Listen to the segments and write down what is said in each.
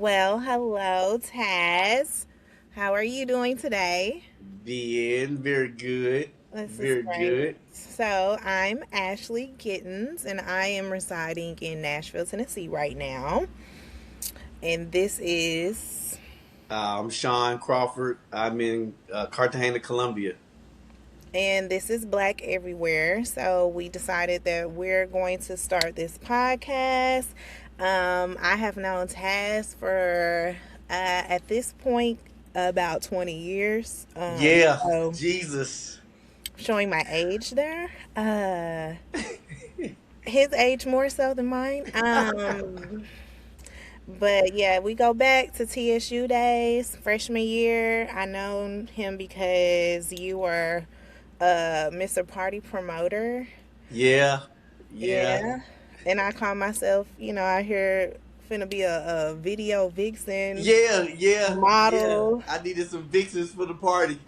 Well, hello, Taz. How are you doing today? Bien, very good. This is Very great. good. So, I'm Ashley Gittens, and I am residing in Nashville, Tennessee right now. And this is, I'm Sean Crawford. I'm in Cartagena, Colombia. Black Everywhere. So, we decided that we're going to start this podcast. I have known Taz for, at this point, about 20 years. Yeah, So Jesus. showing my age there. His age more so than mine. But yeah, we go back to TSU days, freshman year. I known him because you were Mr. Party Promoter. Yeah, yeah, Yeah. And I call myself, I hear finna be a video vixen yeah, yeah, yeah. model, I needed some vixens for the party.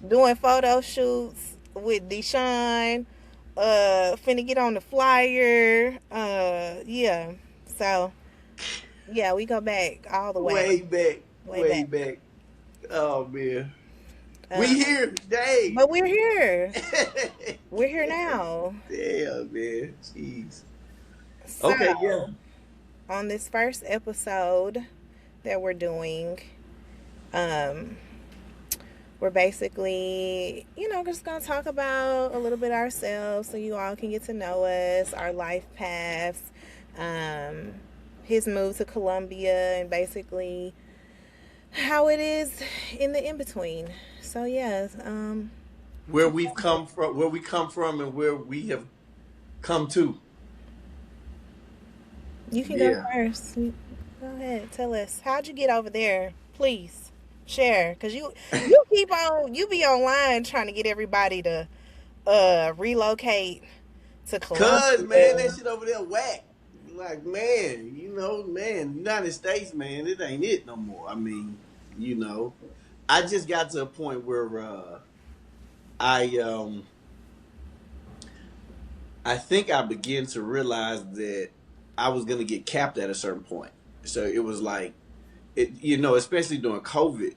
doing photo shoots with Deshaun, finna get on the flyer. Yeah. So yeah, we go back all the way, Way back, way way back. back. Oh man, we Uh, here, dang. but we're here. We're here now. Damn, man. Jeez. So Okay, yeah. on this first episode that we're doing, um, we're basically, just gonna talk about a little bit ourselves so you all can get to know us, our life paths, um, his move to Colombia, and basically how it is in the in between. So yes, Where we come from, and where we have come to. you can go Yeah. first. Go ahead, tell us how'd you get over there, please. Share, cause you keep on you be online trying to get everybody to relocate to Cause man, that Columbia. shit over there whack. Like man, man, United States, man, it ain't it no more. I mean, you know, I just got to a point where I I think I began to realize that I was gonna get capped at a certain point. So it was like especially during COVID,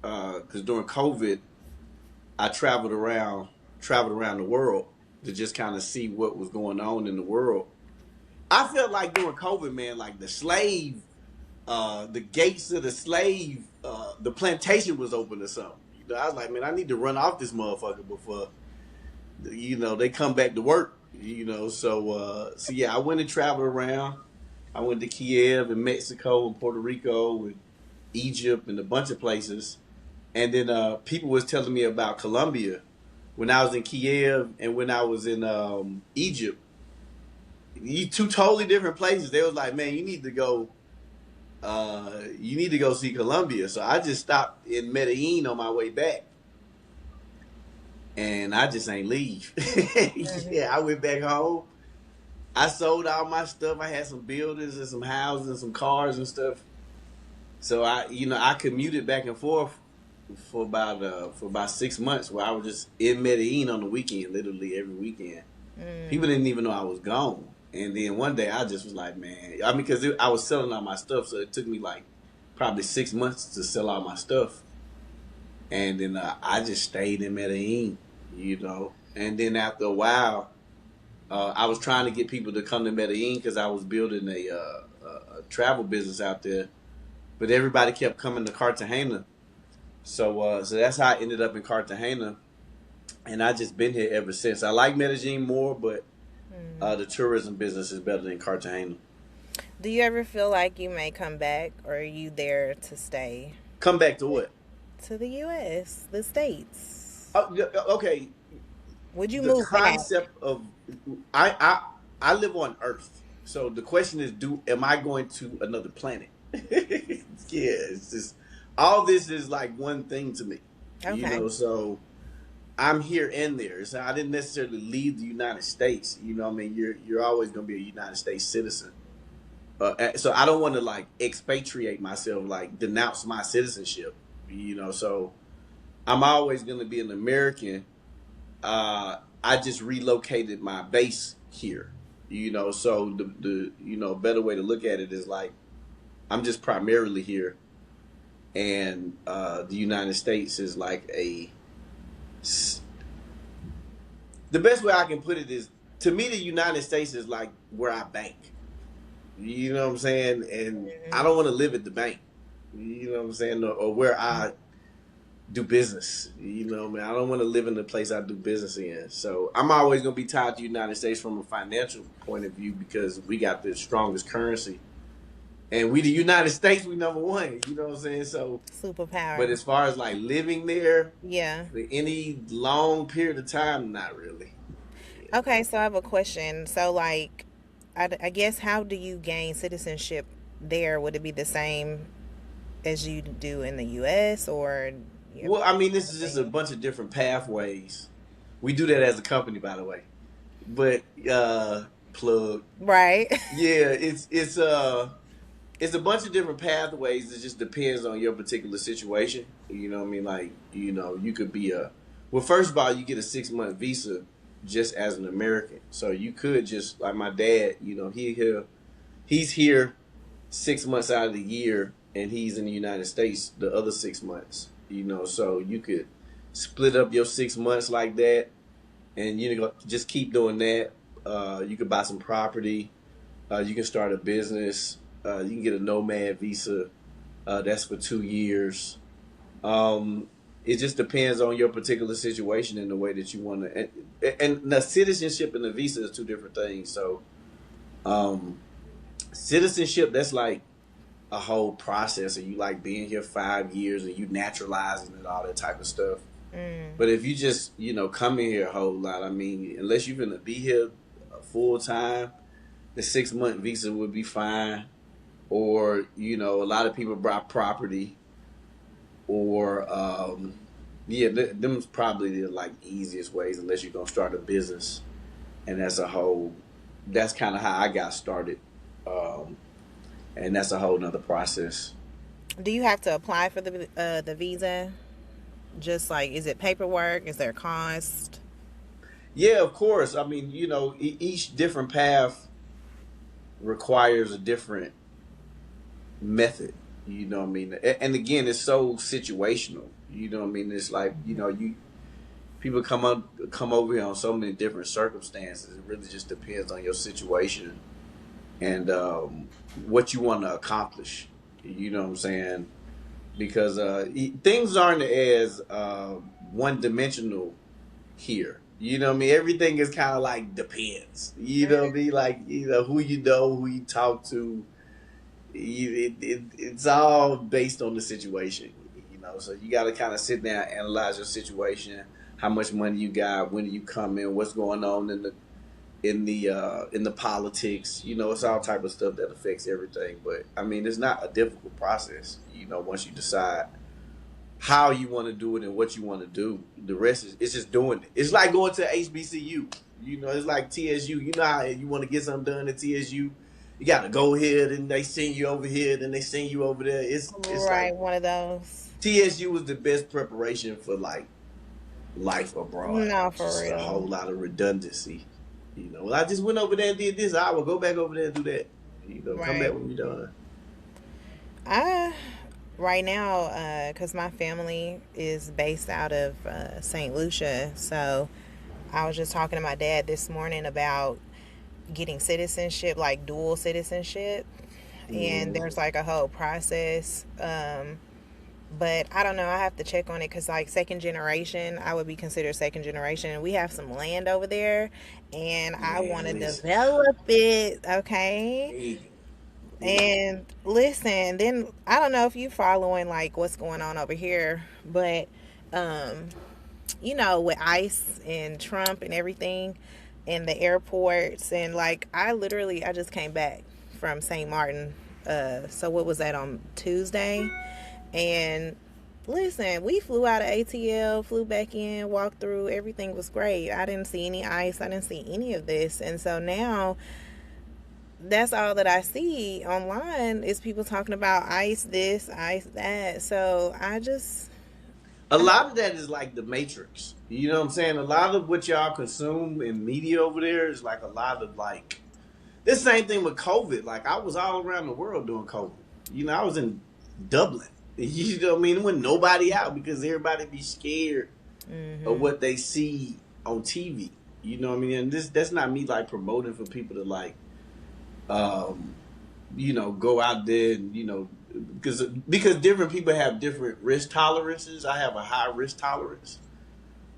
because during COVID I traveled around the world to just kind of see what was going on in the world. I felt like during COVID, man, like the gates of the slave, the plantation was open or something. I was like, man, I need to run off this motherfucker before, they come back to work. So yeah, I went and traveled around. I went to Kiev and Mexico and Puerto Rico and Egypt and a bunch of places. And then people was telling me about Colombia when I was in Kiev and when I was in Egypt. Two totally different places. They was like, man, you need to go see Colombia. So I just stopped in Medellin on my way back, and I just ain't leave. Mhm. Yeah, I went back home. I sold all my stuff. I had some buildings and some houses and some cars and stuff. So I commuted back and forth for about 6 months, where I was just in Medellin on the weekend, literally every weekend. People Mm. didn't even know I was gone. And then one day I just was like, man, I mean, because I was selling all my stuff, so it took me like probably 6 months to sell all my stuff. And then I just stayed in Medellin. And then after a while, I was trying to get people to come to Medellin because I was building a travel business out there. But everybody kept coming to Cartagena. So that's how I ended up in Cartagena. And I just been here ever since. I like Medellin more, but Mm. the tourism business is better than Cartagena. Do you ever feel like you may come back, or are you there to stay? Come back to what? To the U.S., the States. Oh, yeah, okay. Would you The move back? concept of I I I live on Earth, so the question is, do am I going to another planet? Yeah, it's just all this is like one thing to me, Okay. So I'm here and there. So I didn't necessarily leave the United States. I mean, you're always going to be a United States citizen. So I don't want to like expatriate myself, like denounce my citizenship. So I'm always going to be an American. I just relocated my base here. So the better way to look at it is like I'm just primarily here, and the United States is like the best way I can put it is, to me, the United States is like where I bank. You know what I'm saying? And I Mhm. don't want to live at the bank. You know what I'm saying? Or where I do business. Man, I don't want to live in the place I do business in. So I'm always gonna be tied to the United States from a financial point of view because we got the strongest currency, and we the United States, we number one. You know what I'm saying? So, but Superpower. as far as like living there Yeah. for any long period of time, not really. Okay, so I have a question. So, like, I guess how do you gain citizenship there? Would it be the same as you do in the U.S. or you have Well, I mean, this is just a something? bunch of different pathways. We do that as a company, by the way. But plug. Right. Yeah, it's a bunch of different pathways. It just depends on your particular situation. You know what I mean? Like, you could be well, first of all, you get a 6 month visa just as an American. So you could just like my dad, he's here 6 months out of the year and he's in the United States the other 6 months. So you could split up your 6 months like that and just keep doing that. You could buy some property. You can start a business. You can get a nomad visa. That's for 2 years. It just depends on your particular situation and the way that you want to. And the citizenship and the visa is two different things. So, um, citizenship, that's like a whole process, and you like being here 5 years and you naturalizing and all that type of stuff. Mm. But if you just come in here a whole lot, I mean, unless you're gonna be here full time, the 6 month visa would be fine. Or a lot of people buy property, or yeah, them's probably the like easiest ways unless you're gonna start a business, and that's kind of how I got started, um, and that's a whole nother process. Do you have to apply for the visa? Just like, is it paperwork? Is there a cost? Yeah, of course. I mean, each different path requires a different method. You know what I mean? And again, it's so situational. You know what I mean? It's like you people come over here on so many different circumstances. It really just depends on your situation and what you want to accomplish. You know what I'm saying? Because things aren't as one dimensional here. You know what I mean? Everything is kind of like depends. You know what I mean? Like who you know, who you talk to. It's all based on the situation. So you got to kind of sit down, analyze your situation, how much money you got, when you come in, what's going on in the politics. It's all type of stuff that affects everything. But I mean, it's not a difficult process. Once you decide how you want to do it and what you want to do, the rest is it's just doing it. It's like going to HBCU. It's like TSU. You know how you want to get something done at TSU. You got to go here, then they send you over here, then they send you over there. It's Right, like one of those. TSU was the best preparation for like life abroad. No, for Just a real. whole lot of redundancy. Well, I just went over there and did this. I will go back over there and do that. Come back Right. when you're done. I right now, because my family is based out of St. Lucia, so I was just talking to my dad this morning about getting citizenship, like dual citizenship, and Mm. there's like a whole process. But I don't know. I have to check on it because, like, second generation, I would be considered second generation. We have some land over there, and I want Man, to listen. develop it. Okay. Hey, And listen, then I don't know if you following like what's going on over here, but um, with ICE and Trump and everything, and the airports, and like I just came back from St. Martin. So what was that on Tuesday? And listen, we flew out of ATL, flew back in, walked through. Everything was great. I didn't see any ice. I didn't see any of this. And so now that's all that I see online is people talking about ice this, ice that. So a I lot of that is like the Matrix. You know what I'm saying? A lot of what y'all consume in media over there is like a lot of like the same thing with COVID. Like I was all around the world doing COVID. I was in Dublin. You know what I mean? There wasn't nobody out because everybody be scared of Mm-hmm. what they see on TV. You know what I mean? And that's not me like promoting for people to like um go out there and because different people have different risk tolerances. I have a high risk tolerance.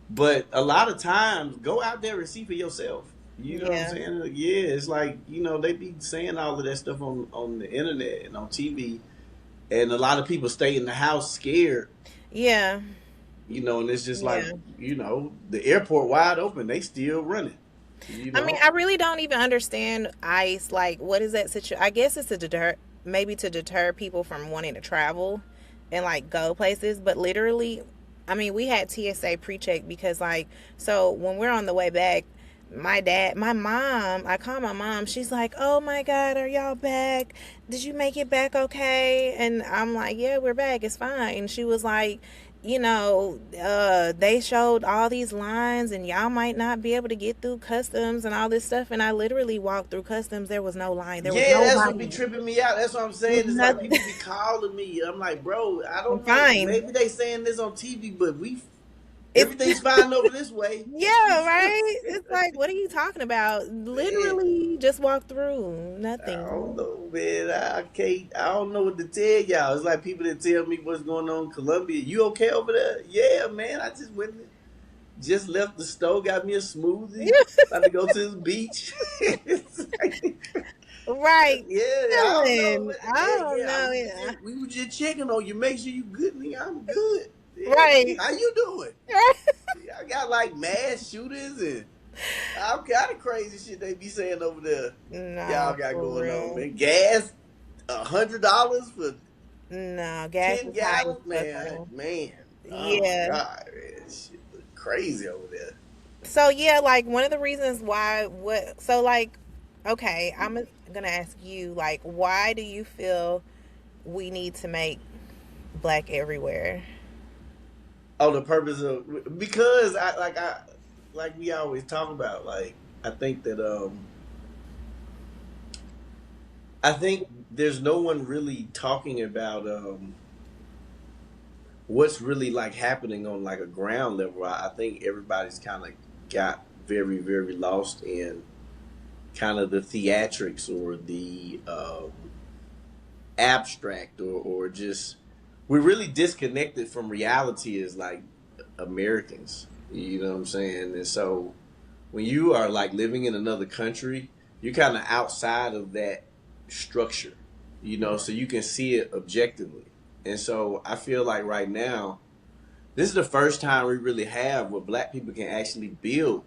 But a lot of times, go out there and see for yourself. You know what I'm Yeah. saying? Yeah, it's like they be saying all of that stuff on the internet and on TV, and a lot of people stay in the house scared. Yeah. And it's just like Yeah. the airport wide open, they still running. You I mean, know, I really don't even understand ICE. Like, what is that situation? I guess it's to deter, maybe to deter people from wanting to travel and like go places. But literally, I mean, we had TSA pre-check because like, so when we're on the way back, my mom, I call my mom. She's like, "Oh my God, are y'all back? Did you make it back okay?" And I'm like, "Yeah, we're back. It's fine." She was like, they showed all these lines and y'all might not be able to get through customs and all this stuff. And I literally walked through customs. There was no line. There was yeah, that's what nobody. be tripping me out. That's what I'm There was saying. It's like nothing. people be calling me. I'm like, bro, I I'm don't know. fine. Maybe they saying this on TV, but It's everything fine over this way. yeah, right. It's like, what are you talking about? Man, Literally just walked through. I don't Nothing. know, man. I can't. I don't know what to tell y'all. It's like people that tell me what's going on in Colombia. You okay over there? Yeah, man. I just went, just left the store, got me a smoothie. About to go to the beach. It's like, Right. yeah, I don't know Chilling. what to I tell you. don't Yeah, know. Yeah. we were just checking on you. Make sure you good, nigga. I'm good. Yeah, Right. how you doing? Right. Yeah, I got like mass shooters and all kind of crazy shit they be saying over there. Y'all No, got for going on, real. man. Gas, $100 for No, gas 10 is high as gallons, fuck. man. Oh my Yeah. god, man, shit look crazy over there. So yeah, like one of the reasons why what so like okay, I'm gonna ask you like why do you feel we need to make black everywhere? Oh, the purpose of because I like we always talk about like I think that I think there's no one really talking about what's really like happening on like a ground level. I think everybody's kind of got very very lost in kind of the theatrics or the abstract or just we're really disconnected from reality as like Americans. You know what I'm saying? And so when you are like living in another country, you're kind of outside of that structure, so you can see it objectively. And so I feel like right now, this is the first time we really have where black people can actually build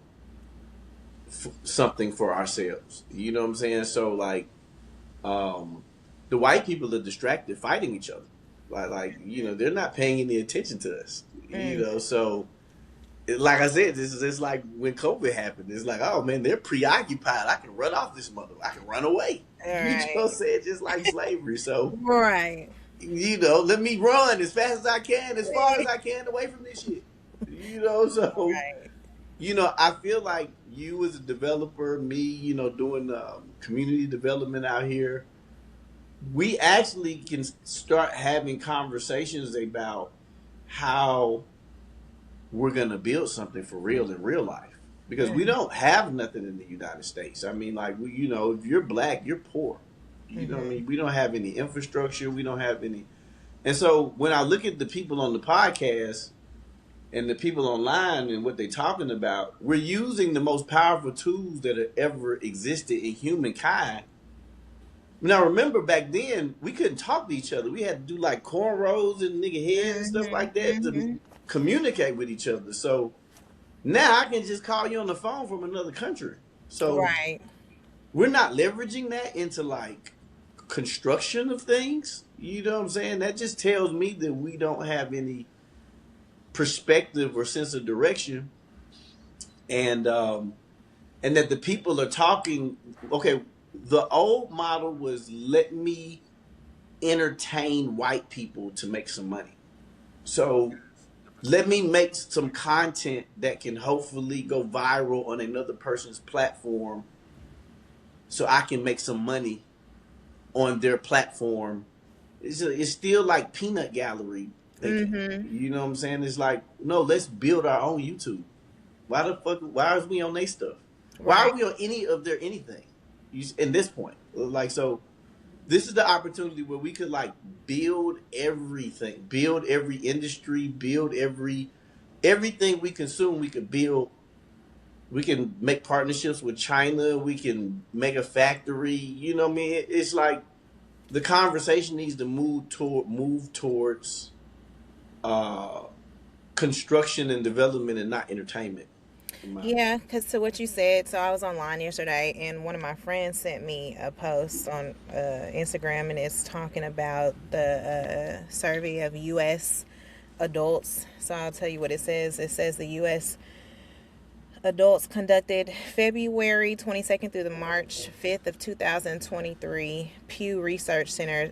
something for ourselves. You know what I'm saying? So like, um, the white people are distracted fighting each other. They're not paying any attention to us. Mm, So like I said, this is it's like when COVID happened. It's like, oh man, they're preoccupied. I can run off this mother. I can run away. all You know what I'm right. saying? Just like slavery. So Right. let me run as fast as I can, as far as I can, away from this shit. So Right. I feel like you as a developer, me, doing community development out here, we actually can start having conversations about how we're gonna build something for real in real life because we Mm, don't have nothing in the United States. I mean, like if you're black, you're poor. You know what I mhm. mean? We don't have any infrastructure. We don't have any. And so when I look at the people on the podcast and the people online and what they're talking about, we're using the most powerful tools that have ever existed in humankind. Now remember back then we couldn't talk to each other. We had to do like cornrows and nigga heads and stuff Mhm. like that to Mhm. communicate with each other. So now I can just call you on the phone from another country. So Right. we're not leveraging that into like construction of things. You know what I'm saying? That just tells me that we don't have any perspective or sense of direction, and that the people are talking. Okay, the old model was let me entertain white people to make some money. So let me make some content that can hopefully go viral on another person's platform so I can make some money on their platform. It's still like peanut gallery thinking. Mm-hmm. You know what I'm saying? It's like, no, let's build our own YouTube. Why the fuck? Why are we on their stuff? Why Right. are we on any of their anything? In this point, like, so this is the opportunity where we could like build everything, build every industry, build everything we consume. We could build. We can make partnerships with China. We can make a factory. You know what I mean? It's like the conversation needs to move towards uh, construction and development and not entertainment. In my opinion. Yeah, because to what you said, so I was online yesterday and one of my friends sent me a post on Instagram and it's talking about the survey of U.S. adults. So I'll tell you what it says. It says the U.S. adults conducted February 22nd through the March 5th of 2023 Pew Research Center.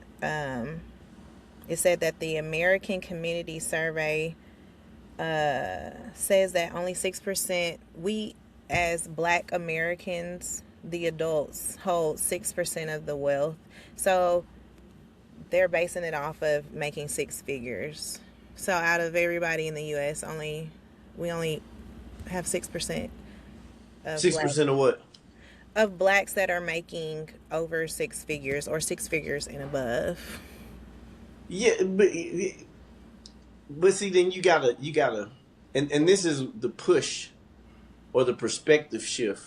It said that the American Community Survey says that only 6%, we as Black Americans, the adults, hold 6% of the wealth. So they're basing it off of making six figures. So out of everybody in the U.S., we only have 6% of Six black percent of what? of blacks that are making over six figures or six figures and above. Yeah, but see, then you gotta, and this is the push or the perspective shift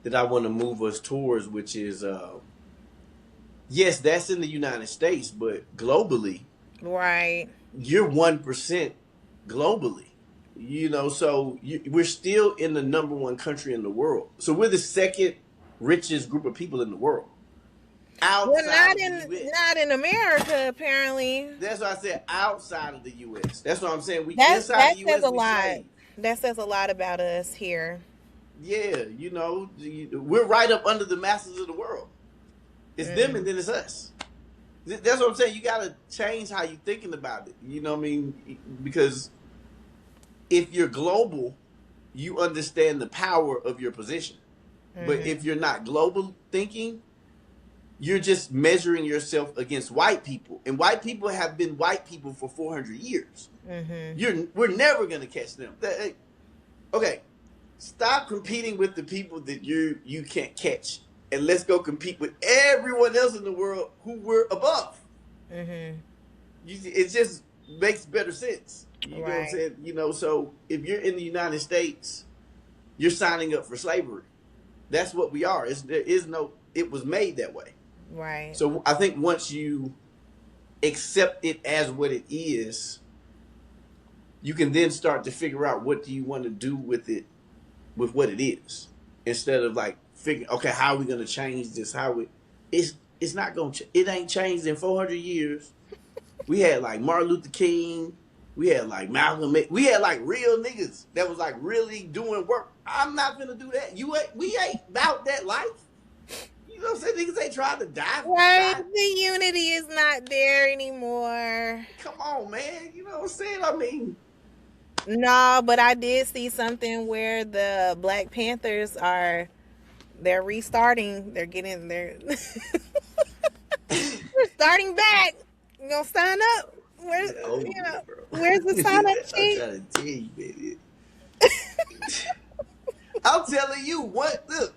that I want to move us towards, which is, yes, that's in the United States, but globally, Right. you're 1% globally. So we're still in the number one country in the world. So we're the second richest group of people in the world Well, outside of the U.S. not in America apparently. That's why I said outside of the U.S. That's what I'm saying. We inside That the says U.S. a we lot. slave. That says a lot about us here. Yeah, we're right up under the masters of the world. It's them Mm. and then it's us. That's what I'm saying. You got to change how you're thinking about it. You know what I mean? Because if you're global, you understand the power of your position. But if Mm-hmm. you're not global thinking, you're just measuring yourself against white people. And white people have been white people for 400 years. Mm-hmm. We're never going to catch them. Okay, stop competing with the people that you can't catch, and let's go compete with everyone else in the world who we're above. Mm-hmm. It just makes better sense. You know what I'm Right. saying? So if you're in the United States, you're signing up for slavery. That's what we are. There is no. It was made that way. Right. So I think once you accept it as what it is, you can then start to figure out what do you want to do with it, with what it is, instead of like figuring, okay, how are we going to change this? It's not going to. It ain't changed in 400 years. We had like Martin Luther King. We had like Malcolm X. We had like real niggas that was like really doing work. I'm not gonna do that. We ain't about that life. You know what I'm saying? Niggas ain't trying to die. Right. The unity is not there anymore. Come on, man. You know what I'm saying? I mean, No, but I did see something where the Black Panthers they're restarting. They're starting back. You gonna sign up? Where's it's over, bro. where's the sign up I'm sheet? trying to tell you, baby. I'm telling you, look,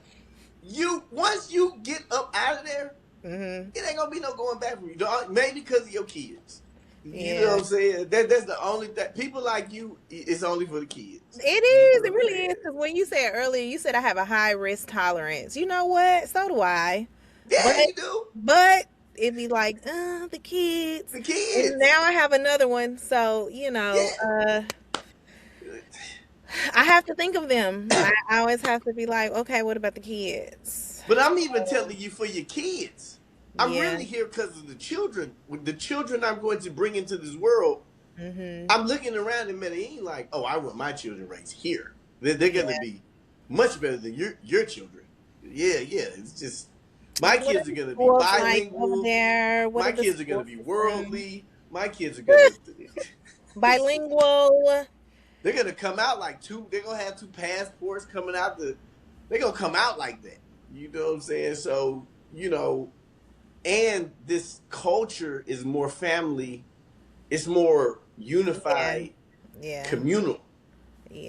once you get up out of there, Mm-hmm. it ain't gonna be no going back from you. Maybe because of your kids. You know Yeah. what I'm saying? That's the only that people like you. It's only for the kids. It is. It really is. Because when you said earlier, you said I have a high risk tolerance. You know what? So do I. Yeah, But you do. but it'd be like, the kids. The And kids. now I have another one. So, Yeah. I have to think of them. I always have to be like, okay, what about the kids? But I'm even telling you for your kids. I'm Yeah. really here because of the children. With the children I'm going to bring into this world, Mm-hmm. I'm looking around in Medellin like, oh, I want my children raised here. They're going to be much better than your children. Yeah. It's just my What kids are are the going to be schools like over bilingual. there? What My are the kids are going school to be systems? worldly. My kids are going to. Bilingual. They're gonna come out like two. They're gonna have two passports coming out. They're gonna come out like that. You know what I'm saying? So, you know, and this culture is more family, it's more Yeah. unified, Yeah. communal.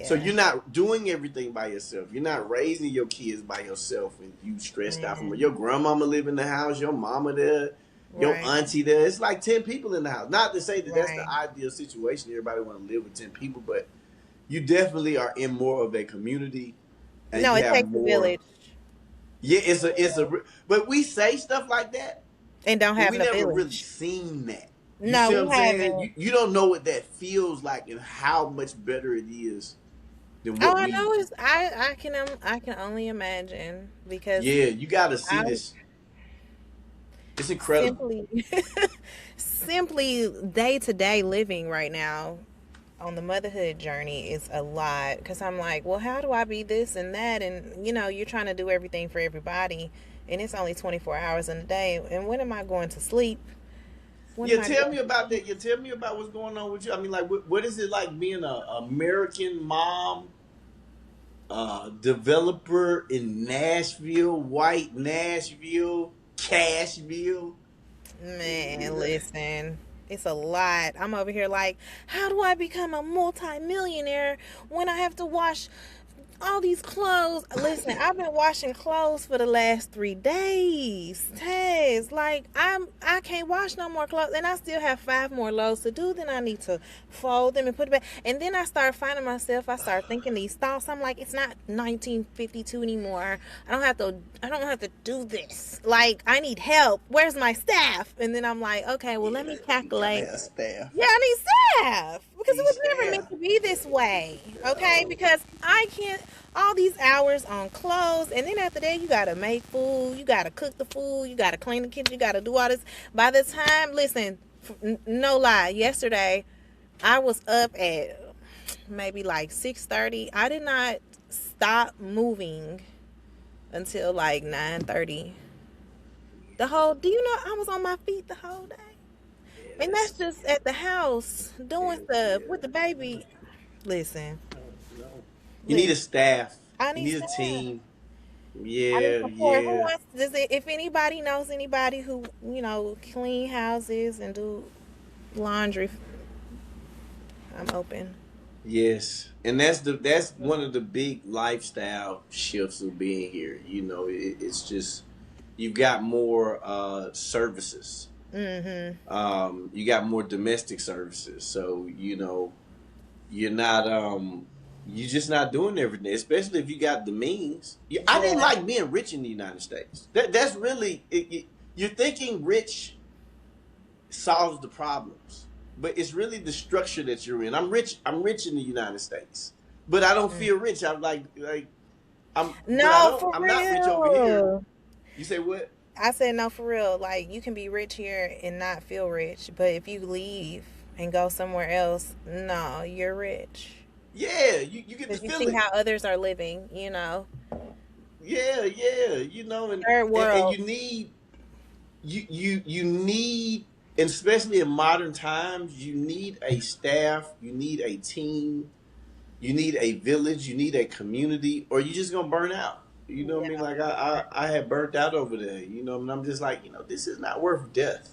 So Yeah. you're not doing everything by yourself. You're not raising your kids by yourself and you stressed out from it. Man. Your grandmama live in the house, your mama there, your Right. auntie there. It's like 10 people in the house. Not to say that that's the Right. ideal situation. Everybody want to live with 10 people, but you definitely are in more of a community and No, you it have takes a more. village Yeah, but we say stuff like that, and don't but have we no never really village. seen that. You No, see what we I'm saying? haven't. You don't know what that feels like and how much better it is than All what I we. know is I can only imagine because Yeah, you got to see I this. It's incredible. simply simply day to day living right now on the motherhood journey is a lot because I'm like, well, how do I be this and that? And you're trying to do everything for everybody, and it's only 24 hours in a day. And when am I going to sleep? When Yeah, am I tell me going? about that. Yeah, tell me about what's going on with you. I mean, like, what is it like being a American mom, developer in Nashville, white Nashville, Cashville? Man, listen. It's a lot. I'm over here like, how do I become a multi-millionaire when I have to wash all these clothes? Listen, I've been washing clothes for the last 3 days. Tez, like I can't wash no more clothes, and I still have 5 more loads to do. Then I need to fold them and put it back. And then I start finding myself. I start thinking these thoughts. I'm like, it's not 1952 anymore. I don't have to. I don't have to do this. Like I need help. Where's my staff? And then I'm like, okay, well let Yeah, me you gotta calculate. have staff. Yeah, I need staff because it Need was never staff. meant to be this way. Okay, Oh, because I can't all these hours on clothes, and then after that, you gotta make food, you gotta cook the food, you gotta clean the kitchen, you gotta do all this. By the time, listen, no lie, yesterday I was up at maybe like 6:30. I did not stop moving until like 9:30. Do you know I was on my feet the whole day? yeah, And that's that's just at the house doing stuff yeah. with the baby. Listen, No. You need a listen. staff. I You need need a staff. team. I need Yeah, support. Who yeah. wants? If anybody knows anybody who clean houses and do laundry, I'm open. Yes, and that's one of the big lifestyle shifts of being here. You know, it's just you've got more services. Mm-hmm. You got more domestic services, so you know you're not you're just not doing everything. Especially if you got the means. I didn't Yeah. like being rich in the United States. That's really you're thinking rich solves the problems. But it's really the structure that you're in. I'm rich. I'm rich in the United States, but I don't Mm. feel rich. I'm like I'm, but I No, don't. for I'm not rich over here. real. You say what? I said no, for real. Like you can be rich here and not feel rich, but if you leave and go somewhere else, no, you're rich Yeah, you get to because you feel see it. how others are living. Yeah, yeah. You know, Third and world. you need you need, and especially in modern times, you need a staff. You need a team. You need a village. You need a community, or you're just gonna burn out. You know what I mean? Yeah, Like for sure. I had burnt out over there. You know, and I'm just like, this is not worth death.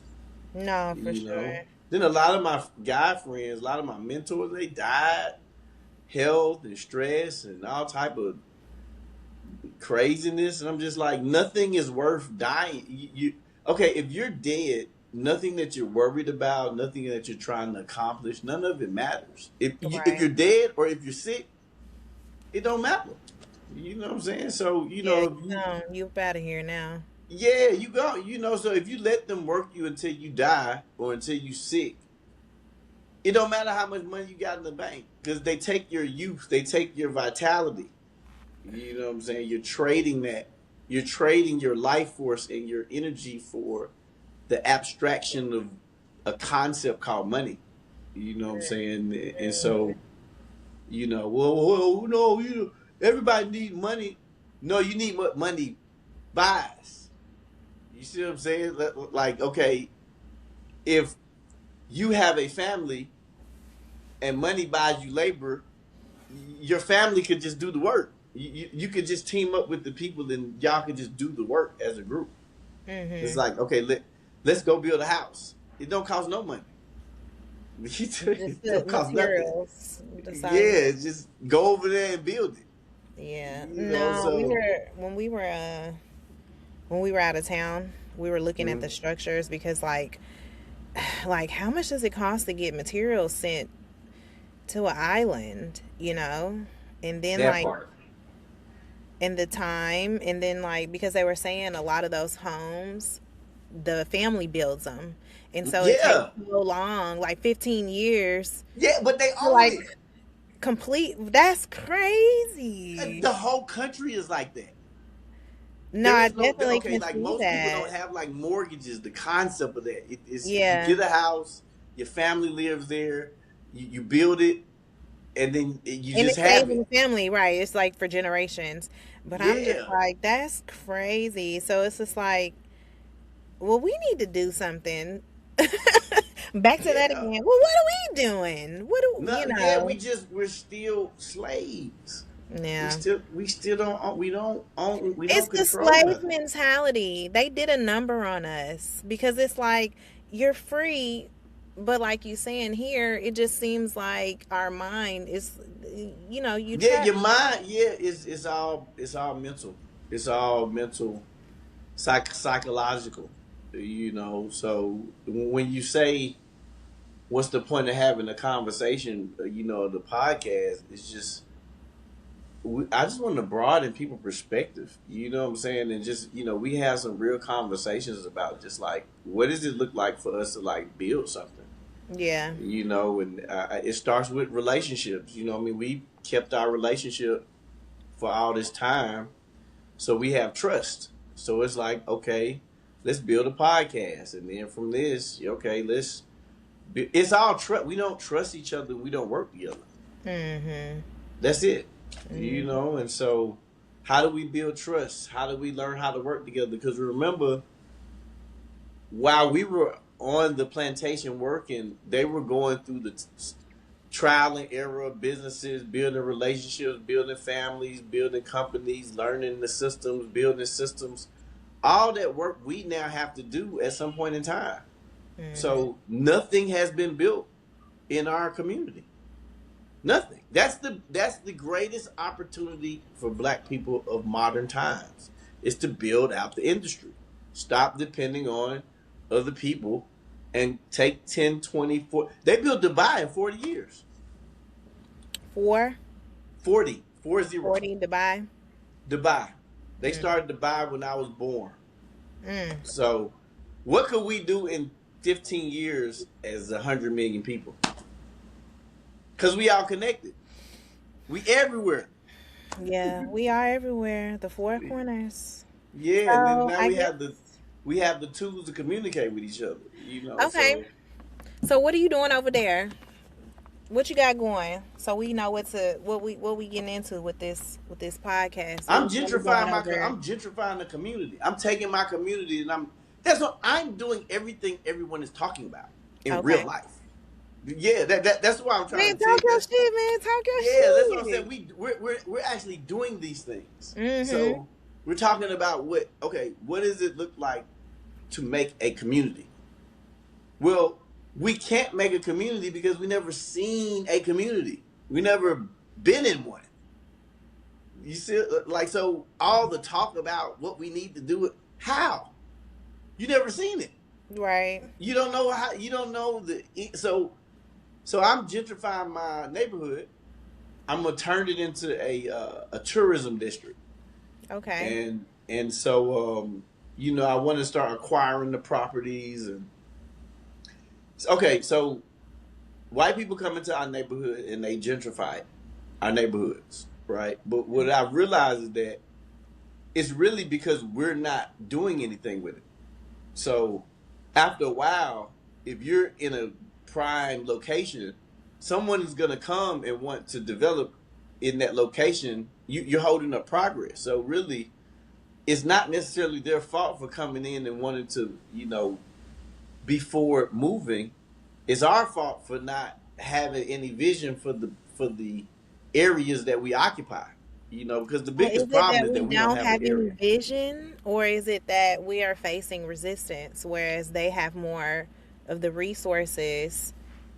No, for You know. sure. Then a lot of my guy friends, a lot of my mentors, they died, health and stress and all type of craziness, and I'm just like, nothing is worth dying. Okay? If you're dead, nothing that you're worried about, nothing that you're trying to accomplish, none of it matters. If Right. you're dead or if you're sick, it don't matter. You know what I'm saying? So Yeah, if you you out of here now. yeah, you go. So if you let them work you until you die or until you sick, it don't matter how much money you got in the bank because they take your youth, they take your vitality. You know what I'm saying? You're trading that. You're trading your life force and your energy for the abstraction of a concept called money. You know what I'm saying? And so, well, no, everybody need money. No, you need what money buys. You see what I'm saying? Like, okay, if you have a family and money buys you labor, your family could just do the work. You could just team up with the people and y'all could just do the work as a group. It's Mm-hmm. like, okay, let's go build a house. It don't cost no money. Just It the don't cost nothing. materials. Deciding. Yeah, just go over there and build it. Yeah. You know, No, we so were when we were out of town, we were looking at the mhm, structures because like how much does it cost to get materials sent to an island, you know? And then that like part. in the time and then like because they were saying a lot of those homes the family builds them. And so it takes Yeah, so long, like 15 years yeah, but they to own like it. complete. That's crazy. The whole country is like that. No, There I is no definitely okay. can Like see most people don't that. have like mortgages. The concept of that is you Yeah. get a house, your family lives there, you build it, and then you And just it stays have in it. the family, right? It's like for generations. But I'm just Yeah, like, that's crazy. So it's just like, well, we need to do something. Back to that yeah. again. Well, what are we doing? What do No, you yeah. know? We're still slaves. Yeah. We still don't we It's don't the control slave nothing. mentality. They did a number on us because it's like you're free, but like you saying here, it just seems like our mind is, you Yeah, try. your mind. Yeah, it's all mental. It's all mental, psychological. You know, so when you say what's the point of having a conversation, the podcast, it's just I just want to broaden people's perspective. You know what I'm saying? And just we have some real conversations about just like what does it look like for us to like build something. Yeah. And it starts with relationships. I mean, we kept our relationship for all this time, so we have trust. So it's like, okay, let's build a podcast, and then from this, okay, it's all trust. We don't trust each other. We don't work together. Mhm. That's it. Mhm. And so how do we build trust? How do we learn how to work together? Because remember, while we were on the plantation working, they were going through the trial and error of businesses, building relationships, building families, building companies, learning the systems, building systems. All that work we now have to do at some point in time. Mhm. So nothing has been built in our community. Nothing. That's the greatest opportunity for black people of modern times is to build out the industry. Stop depending on other people and take 10, 20, 40. They built Dubai in 40 years. Four, 40, 40. 40 Dubai. Dubai. They Mm. started Dubai when I was born. Mm. So what could we do in 15 years as 100 million people? Because we all connected. We everywhere. Yeah, we are everywhere. The four corners. Yeah, and then So now I we guess have the tools to communicate with each other. okay. So So what are you doing over there? What you got going? So we know what we getting into with this podcast. What we doing over? I'm gentrifying the community. I'm taking my community and that's what I'm doing everything everyone is talking about in real Okay. life. Yeah, that's what I'm trying Man, to tell talk you. your shit, man. Talk your Yeah, that's what I'm saying. shit. We're actually doing these things. Mm-hmm. So we're talking about what does it look like to make a community? Well, we can't make a community because we never seen a community. We never been in one. You see, like so, all the talk about what we need to do. How you never seen it? Right. You don't know how. You don't know the so. I'm gentrifying my neighborhood. I'm gonna turn it into a tourism district, Okay. and so I want to start acquiring the properties and okay. So white people come into our neighborhood and they gentrify our neighborhoods, right? But what I realize is that it's really because we're not doing anything with it. So after a while, if you're in a prime location, someone is going to come and want to develop in that location. You're holding up progress. So really, it's not necessarily their fault for coming in and wanting to, be forward moving. It's our fault for not having any vision for the areas that we occupy. because the Well, biggest is it problem that is we that we don't don't have an have any area. vision, or is it that we are facing resistance, whereas they have more of the resources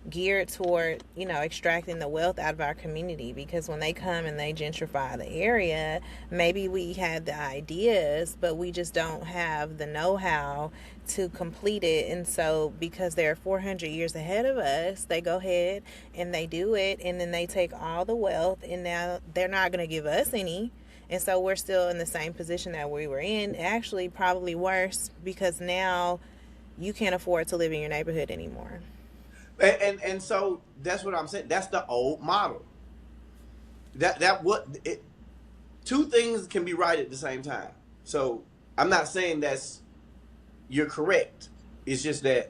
geared toward, extracting the wealth out of our community? Because when they come and they gentrify the area, maybe we had the ideas, but we just don't have the know-how to complete it. And so because they're 400 years ahead of us, they go ahead and they do it, and then they take all the wealth, and now they're not going to give us any. And so we're still in the same position that we were in, actually probably worse, because now you can't afford to live in your neighborhood anymore. And so that's what I'm saying. That's the old model. That what it, two things can be right at the same time. So I'm not saying that's you're correct. It's just that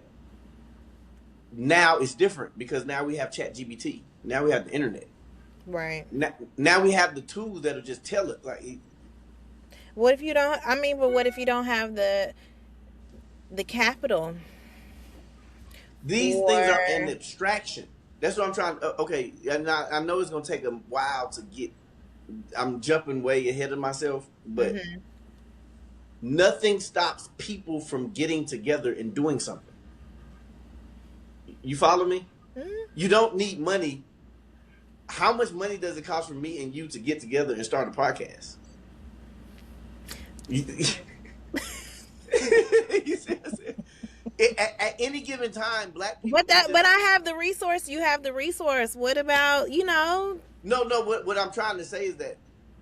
now it's different because now we have ChatGPT. Now we have the internet. Right. Now we have the tools that'll just tell it. Like What if you don't? I mean, but what if you don't have the capital? these things are an Or abstraction. That's what I'm trying. Okay, and I know it's gonna take a while to get. I'm jumping way ahead of myself, but hmm nothing stops people from getting together and doing something. You follow me? You don't need money. How much money does it cost for me and you to get together and start a podcast? You, you see what I'm saying? At any given time, black people but can but just I have the resource. You have the resource. What about no. What I'm trying to say is that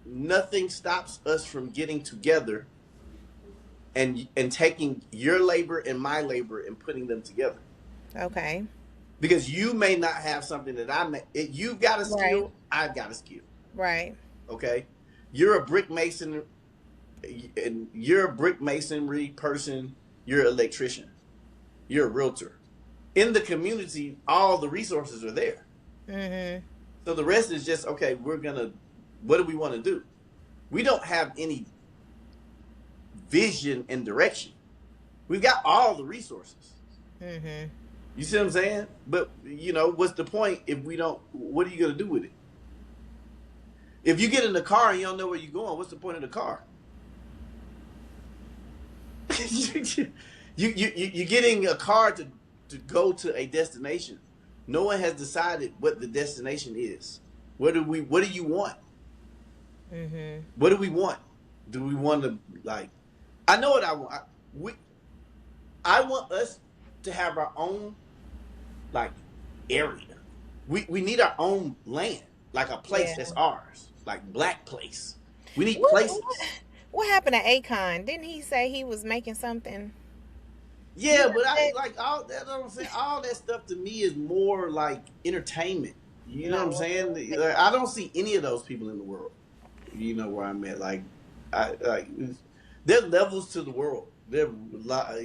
nothing stops us from getting together and taking your labor and my labor and putting them together. Okay. Because you may not have something that I may. You've got a Right. skill. I've got a skill. Right. Okay, you're a brick mason, and you're a brick masonry person. You're an electrician. You're a realtor. In the community, all the resources are there. hmm So the rest is just okay. What do we want to do? We don't have any vision and direction. We've got all the resources. hmm You see what I'm saying? But what's the point if we don't? What are you gonna do with it? If you get in the car and you don't know where you're going, what's the point of the car? You're getting a car to go to a destination. No one has decided what the destination is. What do you want? hmm What do we want? Do we want to like? I know what I want. I want us to have our own like area. We need our own land, like a place Yeah. that's ours, like black place. We need What, what places. what happened to Akon? Didn't he say he was making something? He Yeah, but I said like all that. I'm saying all that stuff to me is more like entertainment. You know what I'm no. saying? Like, I don't see any of those people in the world. You know where I'm at. Like, I like there are levels to the world. There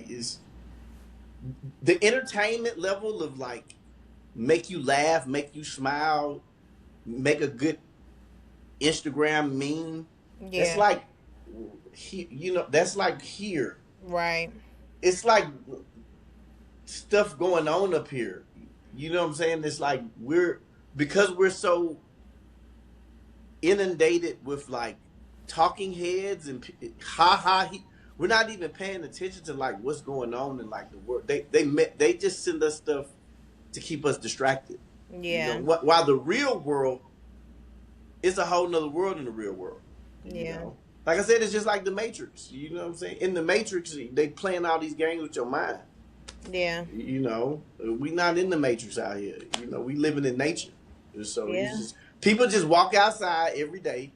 is the entertainment level of like make you laugh, make you smile, make a good Instagram meme. That's Yeah. like that's like here. Right. It's like stuff going on up here. You know what I'm saying? It's like because we're so inundated with like talking heads and ha ha. We're not even paying attention to like what's going on in like the world. They just send us stuff to keep us distracted. Yeah. While the real world is a whole nother world in the real world. You Yeah. know, like I said, it's just like the Matrix. You know what I'm saying? In the Matrix, they playing all these games with your mind. Yeah. We not in the Matrix out here. We living in nature. So Yeah. people just walk outside every day,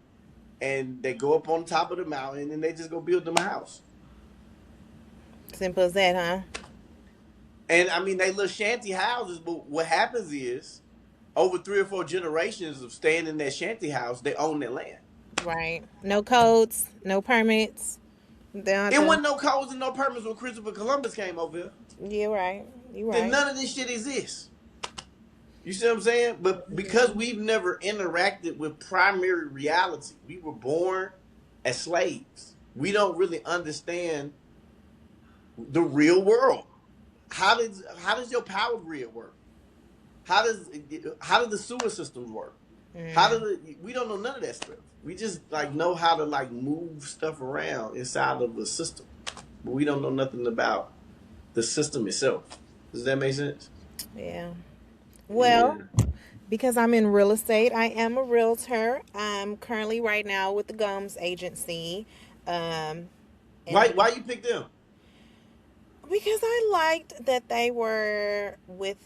and they go up on top of the mountain and they just go build them a house. Simple as that, huh? And I mean, they little shanty houses. But what happens is, over 3 or 4 generations of staying in that shanty house, they own their land. Right. No codes, no permits. They don't have It to. wasn't no codes and no permits when Christopher Columbus came over here. Yeah, right. You And right. none of this shit exists. You see what I'm saying? But because we've never interacted with primary reality, we were born as slaves. We don't really understand the real world. How does your power grid work? How does the sewer systems work? How Mm. do we don't know none of that stuff. We just like know how to like move stuff around inside of the system, but we don't know nothing about the system itself. Does that make sense? Yeah. Well, Yeah. because I'm in real estate, I am a realtor. I'm currently right now with the Gums agency. Um, Why and why you pick them? because I liked that they were with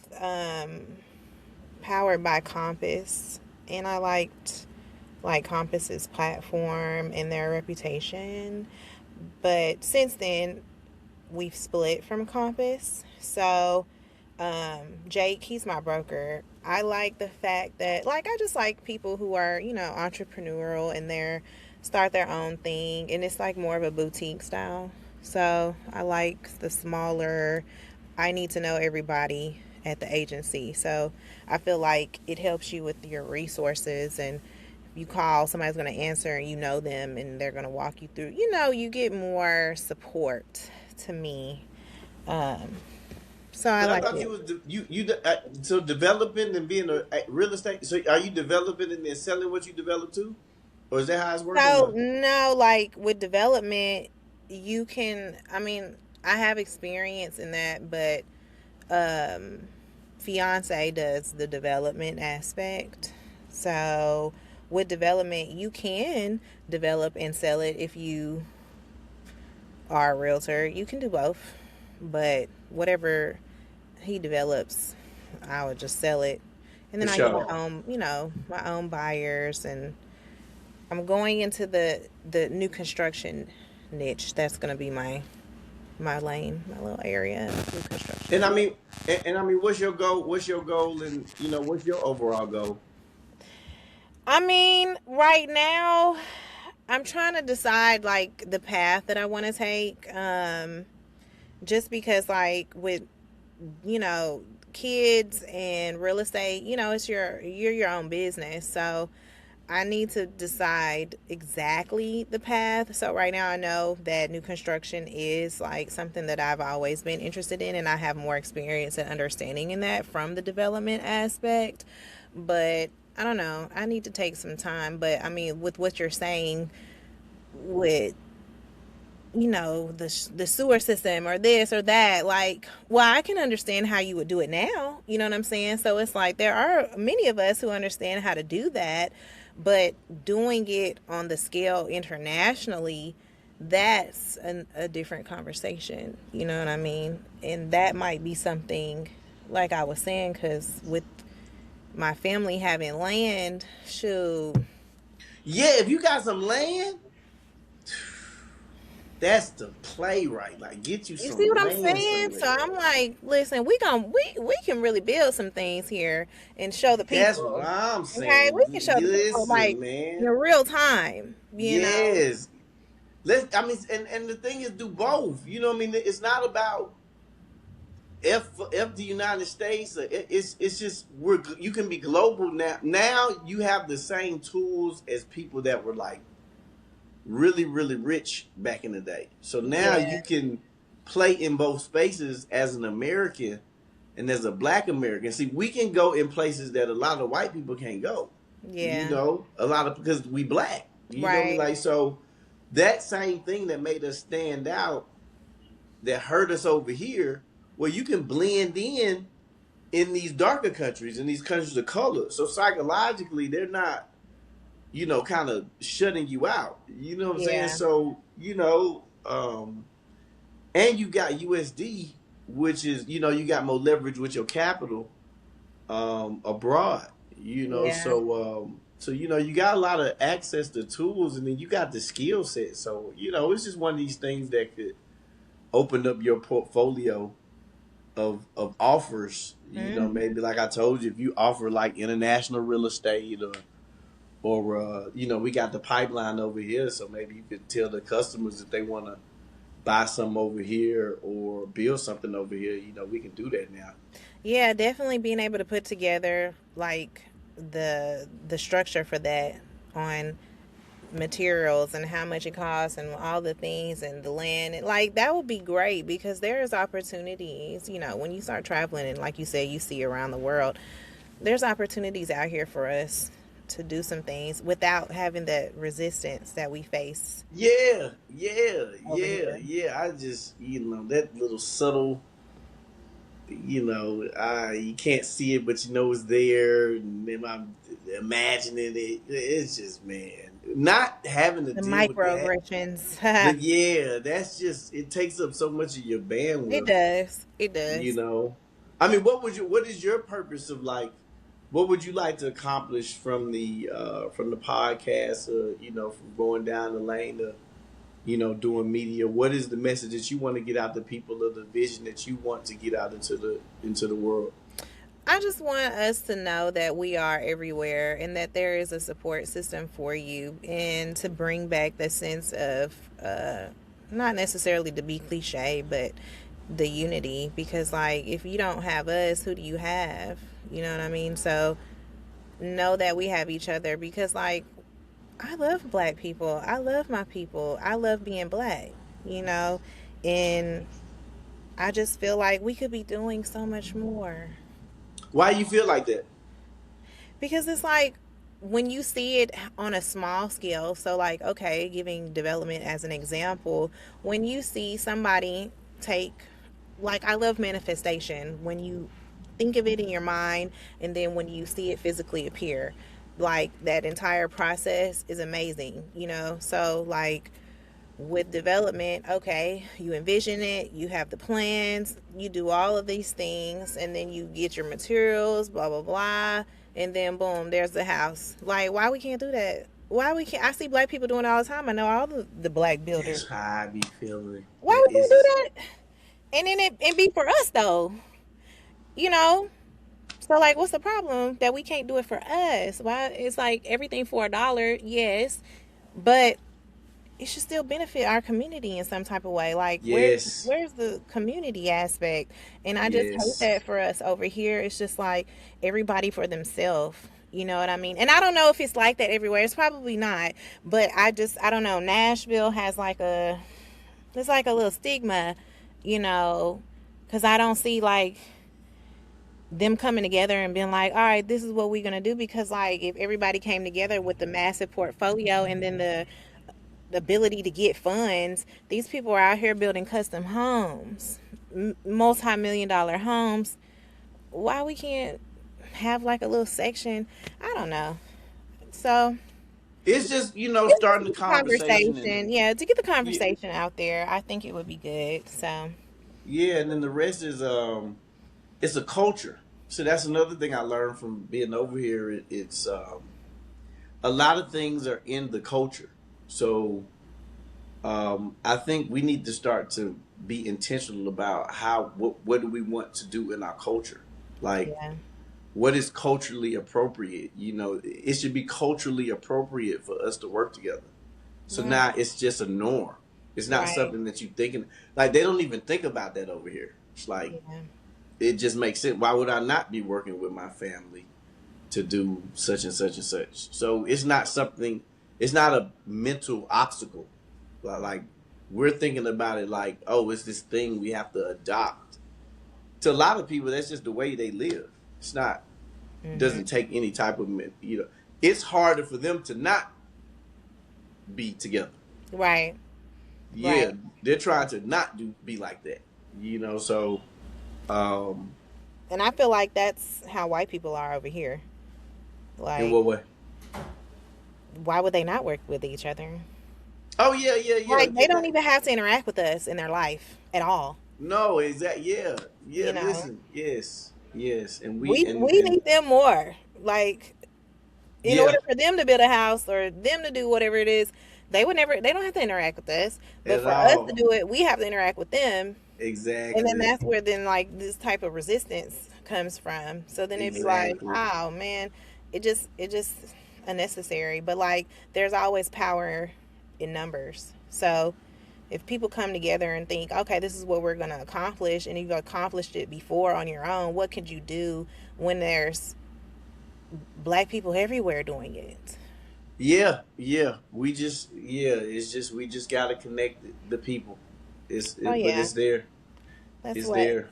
powered by Compass, and I liked like Compass's platform and their reputation. But since then, we've split from Compass. So, Jake, he's my broker. I like the fact that, like, I just like people who are, entrepreneurial and they're start their own thing, and it's like more of a boutique style. So, I like the smaller, I need to know everybody at the agency. So, I feel like it helps you with your resources and you call, somebody's going to answer and you know them and they're going to walk you through. You get more support to me. Um, so I But I like thought you it. was so developing and being a real estate. So are you developing and then selling what you develop too, or is that how it's working? So, Or no, like with development, you can, I mean, I have experience in that, but um, fiance does the development aspect. So, with development, you can develop and sell it if you are a realtor. You can do both, but whatever he develops, I would just sell it, and for then I get sure. my own buyers, and I'm going into the new construction niche. That's gonna be my lane, my little area, new construction. And I mean, and I mean, what's your goal? What's your goal? And what's your overall goal? I mean, right now, I'm trying to decide like the path that I want to take. Just because like with you know kids and real estate, it's you're your own business, so I need to decide exactly the path. So right now I know that new construction is like something that I've always been interested in, and I have more experience and understanding in that from the development aspect. But I don't know, I need to take some time. But I mean, with what you're saying, with the sewer system or this or that, like, well, I can understand how you would do it now, you know what I'm saying? So it's like there are many of us who understand how to do that, but doing it on the scale internationally, that's a different conversation, you know what I mean? And that might be something, like I was saying, because with my family having land, shoot. Yeah, if you got some land, that's the play, right? Like, get you You see some what I'm land saying? So somewhere. I'm like, listen, we can really build some things here and show the That's what people. I'm Okay, we saying. can show the people like Listen, in man. real time. Yes. Let's. I mean, and the thing is, do both. You know what I mean? It's not about if the United States. It's just you can be global now. Now you have the same tools as people that were like really really rich back in the day. So now Yeah, you can play in both spaces as an American and as a Black American. See, we can go in places that a lot of white people can't go. yeah, A lot of because we black. You know what I mean? right. Like so that same thing that made us stand out, that hurt us over here, well, you can blend in these darker countries, in these countries of color. So psychologically, they're not, kind of shutting you out. You know what I'm saying? Yeah, So, and you got USD, which is, you got more leverage with your capital abroad. yeah. So you got a lot of access to tools, and then you got the skill set. So it's just one of these things that could open up your portfolio of offers. Hmm. Maybe like I told you, if you offer like international real estate or we got the pipeline over here, so maybe you could tell the customers if they want to buy something over here or build something over here. We can do that now. Yeah, definitely being able to put together like the structure for that on materials and how much it costs and all the things and the land, and like that would be great because there's opportunities, when you start traveling, and like you said, you see around the world, there's opportunities out here for us to do some things without having that resistance that we face Yeah, yeah, over yeah, here. yeah. I just, that little subtle, you can't see it, but you know it's there. And then I'm imagining it. It's just, man, not having to The deal with that. microaggressions. Yeah, that's just, it takes up so much of your It bandwidth, does. It you does. know. I mean, what is your purpose of like, what would you like to accomplish from the podcast, from going down the lane to doing media? What is the message that you want to get out to people, or the vision that you want to get out into the world? I just want us to know that we are everywhere and that there is a support system for you, and to bring back the sense of, not necessarily to be cliche, but the unity. Because, like, if you don't have us, who do you have? You know what I mean? So, know that we have each other because, like, I love black people. I love my people. I love being black, you know? And I just feel like we could be doing so much more. Why you feel like that? Because it's like when you see it on a small scale, so like, okay, giving development as an example, when you see somebody take, like, I love manifestation. When you think of it in your mind and then when you see it physically appear, like that entire process is amazing, you know? So, like, with development, okay, you envision it, you have the plans, you do all of these things, and then you get your materials, blah blah blah, and then boom, there's the house. Like, why we can't do that? Why we can't? I see black people doing it all the time. I know all the black builders. That's how I be feeling. Why That we can't do is, that? And then it be for us though, you know. So, like, what's the problem that we can't do it for us? Why? It's like everything for $1, yes, but it should still benefit our community in some type of way. Like, yes, where's the community aspect? And I just hate yes. that for us over here. It's just like everybody for themselves. You know what I mean? And I don't know if it's like that everywhere. It's probably not. But I don't know. Nashville has like it's like a little stigma, you know, because I don't see like them coming together and being like, all right, this is what we're going to do. Because, like, if everybody came together with the massive portfolio and then the ability to get funds, these people are out here building custom homes, multi-million dollar homes. Why we can't have like a little section? I don't know. So It's just it's starting the just a conversation, and conversation. Yeah, to get the yeah, conversation out there, I think it would be good. So yeah, and then the rest is it's a culture. So that's another thing I learned from being over here. It's a lot of things are in the culture. So I think we need to start to be intentional about what do we want to do in our culture. Like, yeah, what is culturally appropriate? It should be culturally appropriate for us to work together. So right, now it's just a norm. It's not right, something that you thinking, like, they don't even think about that over here. It's like, yeah, it just makes sense. Why would I not be working with my family to do such and such and such? So it's not something. It's not a mental obstacle. Like, we're thinking about it like, oh, it's this thing we have to adopt. To a lot of people, that's just the way they live. It's not. hmm, Doesn't take any type of. It's harder for them to not be together. right, Yeah, right. they're trying to not be like that. So um, And I feel like that's how white people are over here. in Like, what way? why would they not work with each other? Oh yeah, yeah, yeah, Like, they yeah. don't even have to interact with us in their life at all. No, exactly. Yeah, yeah. You know, Listen, yes, yes, and we we and need them more. Like, in yeah, order for them to build a house or them to do whatever it is, they don't have to interact with us. But at for us to all. do it, we have to interact with them. And then Exactly, that's where then like this type of resistance comes from. So then it'd be like, exactly. oh man, it just unnecessary. But like, there's always power in numbers. So if people come together and think, okay, this is what we're gonna accomplish, and you've accomplished it before on your own, what could you do when there's black people everywhere doing it? Yeah, yeah. It's just we just gotta connect the people. Oh But yeah, it's there. that's It's what there.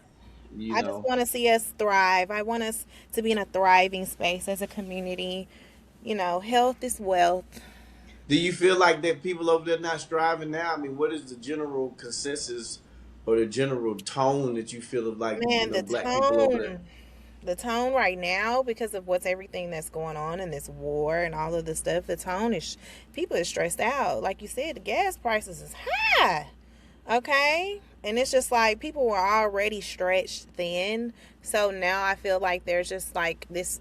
You I just know. want to see us thrive. I want us to be in a thriving space as a community. health is wealth. Do you feel like that people over there not striving now? I mean, what is the general consensus or the general tone that you feel of like, Man, the black people over there? tone right now, because of what's everything that's going on in this war and all of the stuff, the tone is people are stressed out. Like you said, the gas prices is high. Okay. And it's just like people were already stretched thin. So now I feel like there's just like this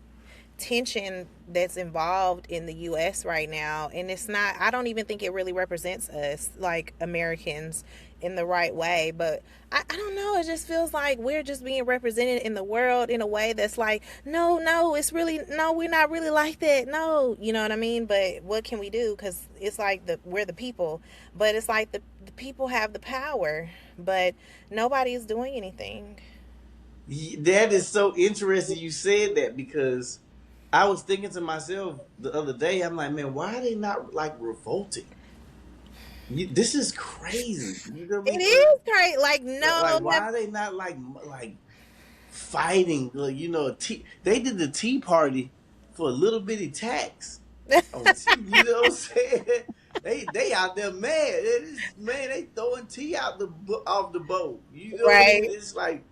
tension that's involved in the US right now, and it's not, I don't even think it really represents us like Americans in the right way. But I don't know, it just feels like we're just being represented in the world in a way that's like, no, it's really, no, we're not really like that, no, you know what I mean? But what can we do? Because it's like we're the people, but it's like the people have the power, but nobody is doing anything. That is so interesting you said that, because I was thinking to myself the other day, I'm like, man, why are they not like revolting? This is crazy. You know what I It mean? is great, like, no, Like, why are they not like fighting? Like, they did the Tea Party for a little bitty tax on tea. You know what I'm saying? They out there mad. Man, they throwing tea out off the boat. You know what I mean? right. It's like,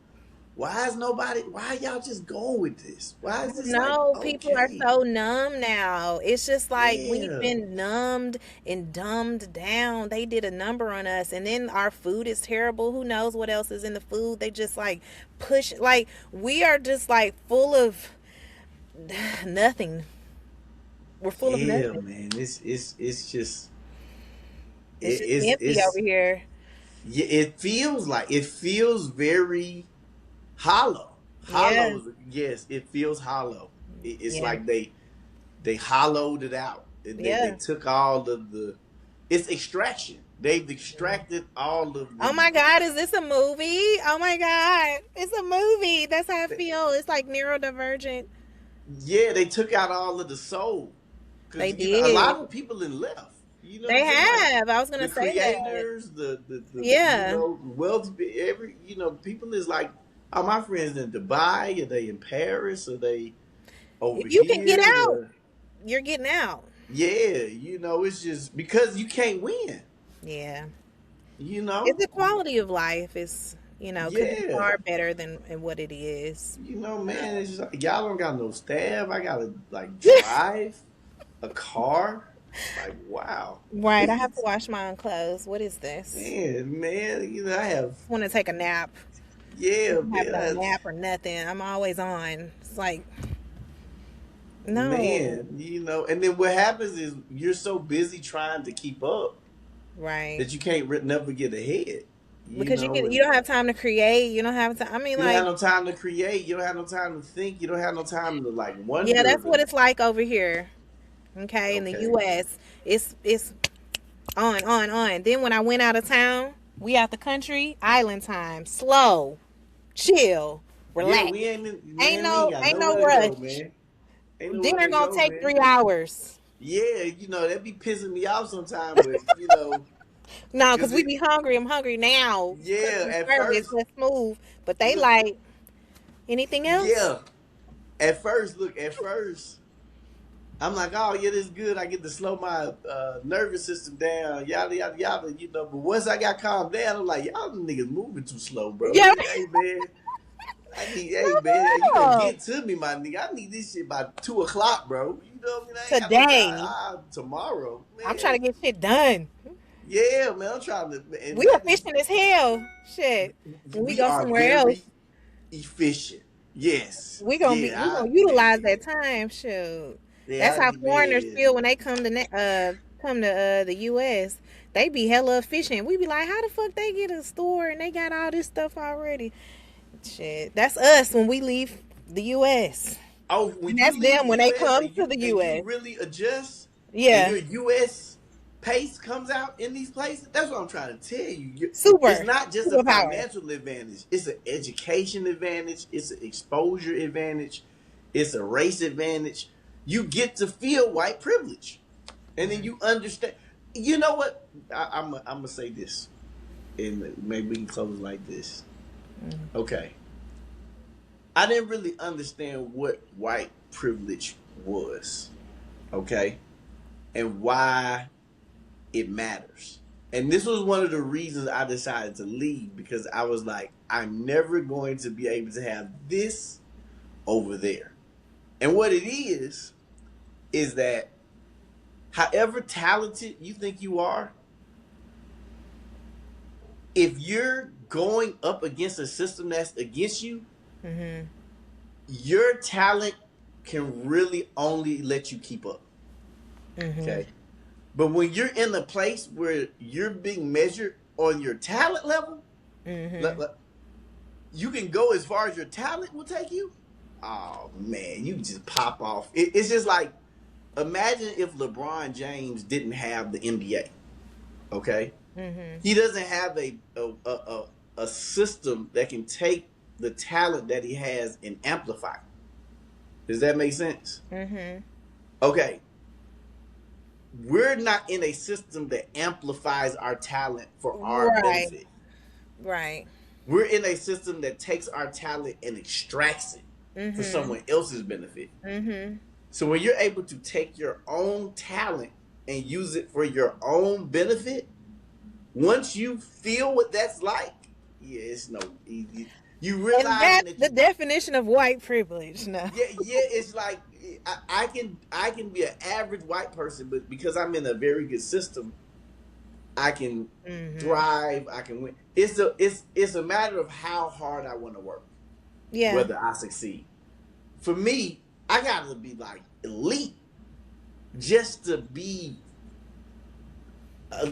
why are y'all just going with this? Why is this like, No, people are okay? so numb now. It's just like we've Yeah. been numbed and dumbed down. They did a number on us, and then our food is terrible. Who knows what else is in the food? They just like push, like we are just like full of nothing. We're full of Yeah, nothing. man. It's just It's it, just empty over it's here. yeah, it feels very hollow. Yeah, Yes, it feels hollow. It's yeah, like they hollowed it out. They yeah. took all of it's extraction. They've extracted all of Oh the my God, is this a movie? Oh my God, it's a movie. That's how I feel. It's like neurodivergent. yeah, they took out all of the soul. They Because a did. lot of people in left. You know what They I'm saying? Like have. I was the gonna say that. creators, the Yeah. wealthy, people is like, oh, my friends in Dubai, are they in Paris, are they over If you can get here? out, you're getting out. Yeah, it's just because you can't win. Yeah. You It's know, the quality of life is, could be yeah, far better than what it is. man, it's just like, y'all don't got no staff. I gotta like drive a car. Like, wow. Right. I have to wash my own clothes. What is this? Man, I have, I want to take a nap. I yeah, don't have no man. nap or nothing. I'm always on. It's like, no. Man, and then what happens is you're so busy trying to keep up Right. that you can't never get ahead. Because you And don't have time to create. You don't have time. I mean, you don't have like, no time to create. You don't have no time to think. You don't have no time to like yeah, wonder. that's what it's like over here. Okay, in the Okay, US. It's on. Then when I went out of town, we out the country, island time, slow, chill, yeah, relax. we ain't got Ain't no nowhere to rush. go, man. Ain't nowhere Dinner to gonna go, take man. 3 hours. Yeah, that be pissing me off sometimes, but No, cause cause we be hungry. I'm hungry now. yeah, Customer at service, first, let's move. But they look, like anything else? yeah, at first. I'm like, oh yeah, this is good. I get to slow my nervous system down, yada yada yada, But once I got calmed down, I'm like, y'all niggas moving too slow, bro. Yeah. Hey man, hey man, you gonna No. get to me, my nigga. I need this shit by 2 o'clock, bro. You know what I mean? I ain't got no Today, time. Tomorrow, I'm trying to man. get shit done. Yeah, man. I'm trying to, and We that is efficient as hell. Shit. When we we go are somewhere else, very efficient. Yes, we yeah, gonna utilize that time. Shoot. That's how foreigners man. feel when they come to the US. They be hella efficient. We be like, how the fuck they get a store and they got all this stuff already? Shit. That's us when we leave the US. Oh, when And you that's leave them the when they U.S. come and to you the and you US. really adjust, and Yeah. your U.S. pace comes out in these places, that's what I'm trying to tell you. It's Super. not just a Superpower. financial advantage; it's an education advantage, it's an exposure advantage, it's a race advantage. You get to feel white privilege, and then you understand. You know what? I'm gonna say this, and maybe we can close like this. Okay. I didn't really understand what white privilege was okay, and why it matters. And this was one of the reasons I decided to leave, because I was like, I'm never going to be able to have this over there. And what it is that however talented you think you are, if you're going up against a system that's against you, Mm-hmm. your talent can really only let you keep up. Mm-hmm. Okay. But when you're in a place where you're being measured on your talent level, Mm-hmm. le- le- you can go as far as your talent will take you. Oh man, you just pop off. It's just like, imagine if LeBron James didn't have the NBA. Okay, Mm-hmm. he doesn't have a system that can take the talent that he has and amplify it. Does that make sense? Mm-hmm. Okay, we're not in a system that amplifies our talent for our Right. benefit. Right. We're in a system that takes our talent and extracts it for Mm-hmm. someone else's benefit. Mm-hmm. So when you're able to take your own talent and use it for your own benefit, once you feel what that's like, yeah, it's no easy. You And realizing that's that the you, definition of white privilege. No. yeah, yeah, it's like I can be an average white person, but because I'm in a very good system, I can Mm-hmm. thrive. I can win. It's a matter of how hard I want to work, Yeah. whether I succeed. For me, I gotta be like elite just to be. Uh,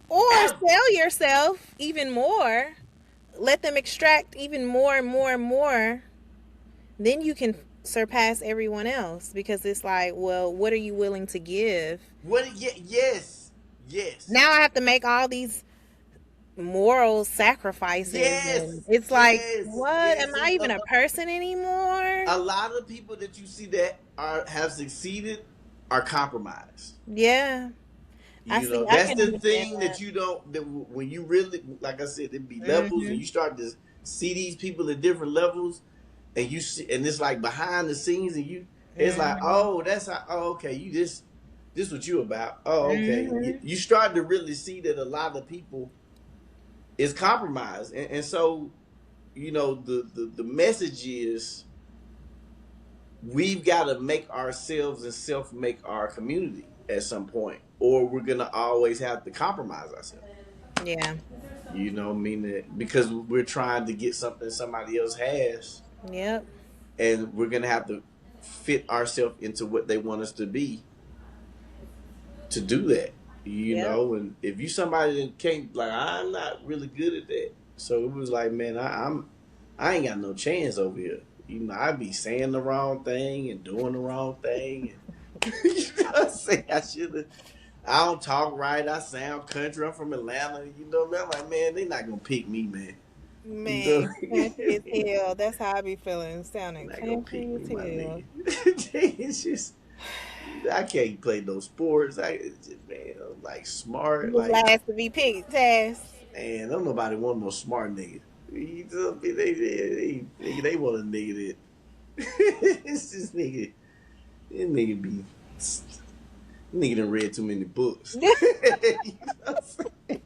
Or av- sell yourself even more. Let them extract even more and more and more. Then you can surpass everyone else because it's like, well, what are you willing to give? what? Yes, yes, Now I have to make all these moral sacrifices, and yes, it's like, yes, what? Am yes. I even a person anymore? A lot of people that you see that have succeeded are compromised. Yeah. I You see. know, I that's can the understand thing that. that you don't. That when you really, like I said, it be levels, and Mm-hmm. you start to see these people at different levels, and you see, and it's like behind the scenes, and it's like, Mm-hmm. oh, that's how. Oh, okay, this what you about. Oh, okay, Mm-hmm. you start to really see that a lot of people is compromised, and so the message is we've got to make ourselves and self make our community at some point, or we're gonna always have to compromise ourselves. Yeah. Meaning because we're trying to get something somebody else has, Yep. and we're gonna have to fit ourselves into what they want us to be to do that. Yep. And if you somebody that can't, like, I'm not really good at that, so it was like, man, I ain't got no chance over here. I be saying the wrong thing and doing the wrong thing, and I say I should have. I don't talk right. I sound country. I'm from Atlanta. I'm like, man, they not gonna pick me, man. You Man, know, country as hell. That's how I be feeling. Sounding not gonna pick country me, as my hell. nigga. It's just I can't play no sports. Man, I'm like smart. You Like, last to be picked, Taz. man, don't nobody want no smart nigga. They want a nigga that it's this nigga. This nigga be nigga done read too many books. You know what I'm saying?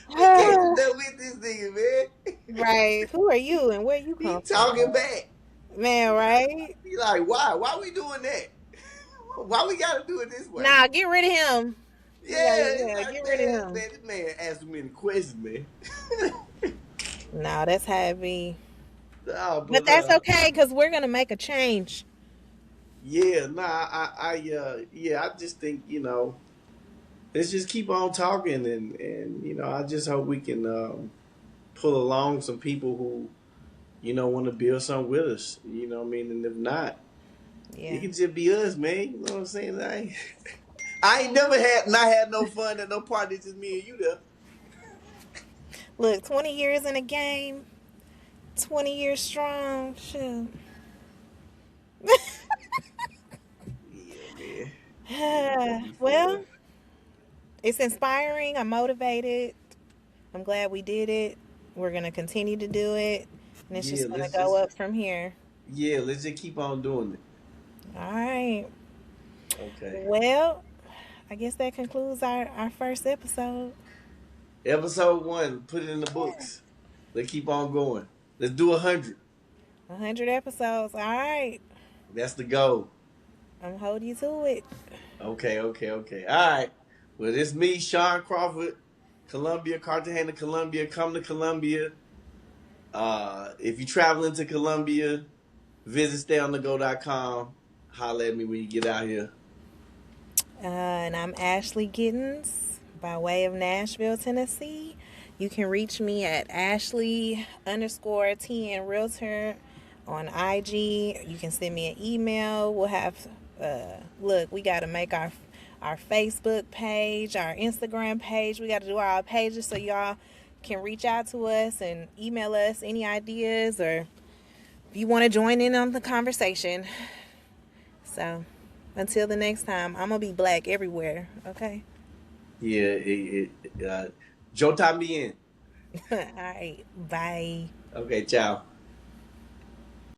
We can't do that with this nigga, man. Right. Who are you and where you He come talking from? back. Man, right? He like, why? Why we doing that? Why we gotta do it this way? Nah, get rid of him. Yeah, it's Yeah, like, get rid of him. this man asked me many questions, man. Nah, that's how it be. Nah, But but that's okay because we're going to make a change. yeah, nah, yeah, I just think let's just keep on talking, and I just hope we can pull along some people who want to build something with us. What I mean, and if not, it Yeah. can just be us, man. You know what I'm saying? I ain't never had no fun at no party, just me and you there. Look, 20 years in a game, 20 years strong. Shoot. Yeah, man. Yeah, it's gonna be Well, fun. it's inspiring. I'm motivated. I'm glad we did it. We're going to continue to do it. And it's Yeah, just going to go up from here. let's just keep on doing it. All right. Okay. Well, I guess that concludes our first episode. Episode 1. Put it in the books. Let's keep on going. Let's do 100. 100 episodes. All right. That's the goal. I'm holding you to it. Okay, okay, okay. All right. Well, it's me, Sean Crawford, Columbia, Cartagena, Colombia. Come to Columbia. If you're traveling to Columbia, visit stayonthego.com. Holler at me when you get out here. And I'm Ashley Giddens by way of Nashville, Tennessee. You can reach me at Ashley_TN Realtor on IG. You can send me an email. We'll have, look, we got to make our Facebook page, our Instagram page. We got to do our pages so y'all can reach out to us and email us any ideas or if you want to join in on the conversation. So until the next time, I'm going to be black everywhere, okay? Yeah, Joe time me in. All right, bye. Okay, ciao.